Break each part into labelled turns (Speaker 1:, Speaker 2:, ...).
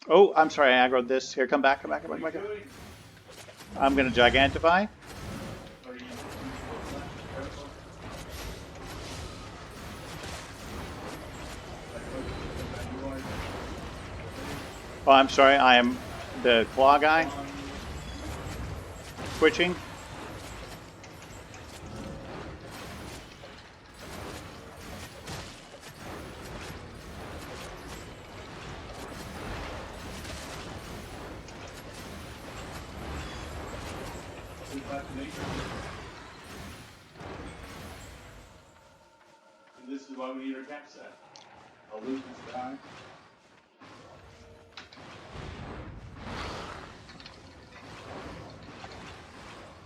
Speaker 1: Oh, I'm sorry, I aggroed this. Here, come back, come back, come back, come back. I'm gonna Gigantify. Oh, I'm sorry, I am the claw guy. Switching.
Speaker 2: This is why we need our cap set. I'll lose this guy.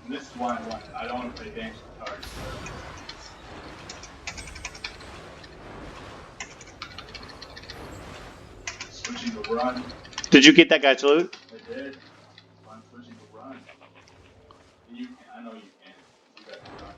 Speaker 2: And this is why I want it. I don't want to play damage to target. Switching to run.
Speaker 1: Did you get that guy's loot?
Speaker 2: I did. I'm switching to run. And you can. I know you can. You got to run.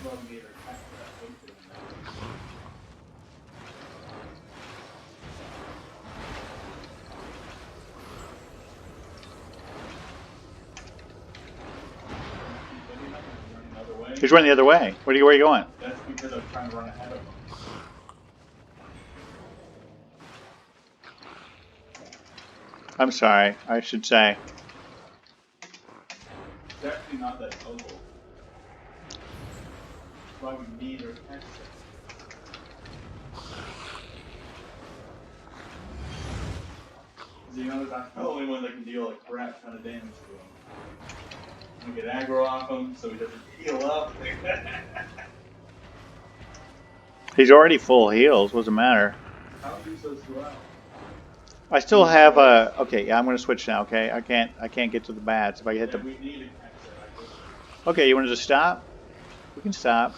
Speaker 2: Love me or cap set.
Speaker 1: He's running the other way. Where are you going?
Speaker 2: That's because I'm trying to run ahead of him.
Speaker 1: I'm sorry, I should say.
Speaker 2: It's actually not that noble. That's why we need our cap set. You know, I'm the only one that can deal a crap ton of damage to him. We get aggro off him so he doesn't heal up.
Speaker 1: He's already full heals. What's the matter?
Speaker 2: How do you so slow?
Speaker 1: I still have a. Okay, yeah, I'm gonna switch now. Okay, I can't get to the bats if I hit the.
Speaker 2: We need a cap set.
Speaker 1: Okay, you want to just stop? We can stop.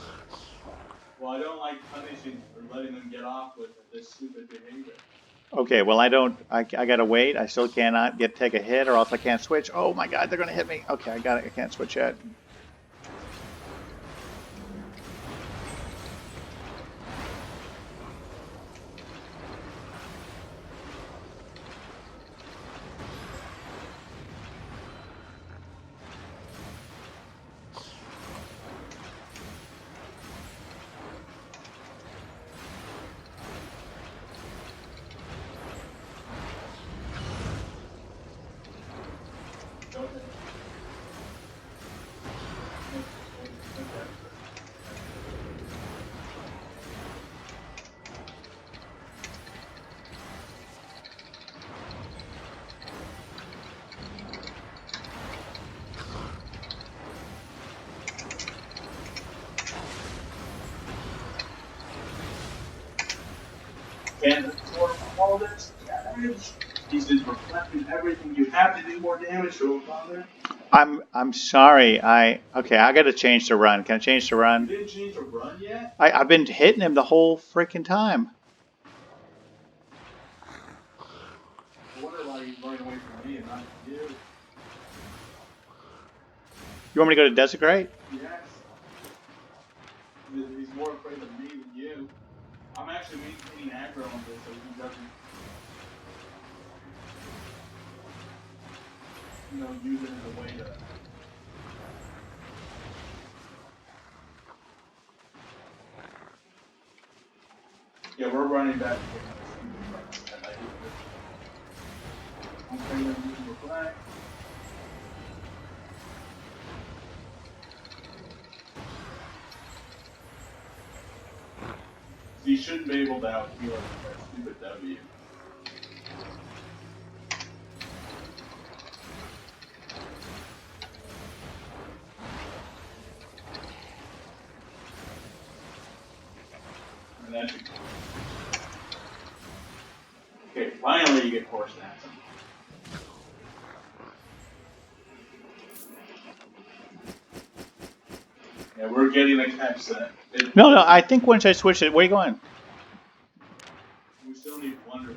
Speaker 2: Well, I don't like punishing or letting them get off with this stupid behavior.
Speaker 1: Okay, well I don't. I gotta wait. I still cannot take a hit, or else I can't switch. Oh my God, they're gonna hit me. Okay, I got it. I can't switch yet.
Speaker 2: And absorb all this damage. He's just reflecting everything. You have to do more damage to him, Father.
Speaker 1: I'm sorry. Okay. I gotta change the run. Can I change the
Speaker 2: You
Speaker 1: run?
Speaker 2: didn't change the run yet?
Speaker 1: I've been hitting him the whole freaking time.
Speaker 2: I wonder why he's running away from me and not you.
Speaker 1: You want me to go to Desecrate?
Speaker 2: Yes. He's more afraid of me than you. I'm actually maintaining aggro on this so he doesn't, use it as a way to. Yeah, we're running back. I'm afraid of using the flag. He shouldn't be able to out heal that stupid W. And that should... Okay, finally you get force snaps. Yeah, we're getting a catch set.
Speaker 1: No, I think once I switch it, where you going?
Speaker 2: We still need Wonder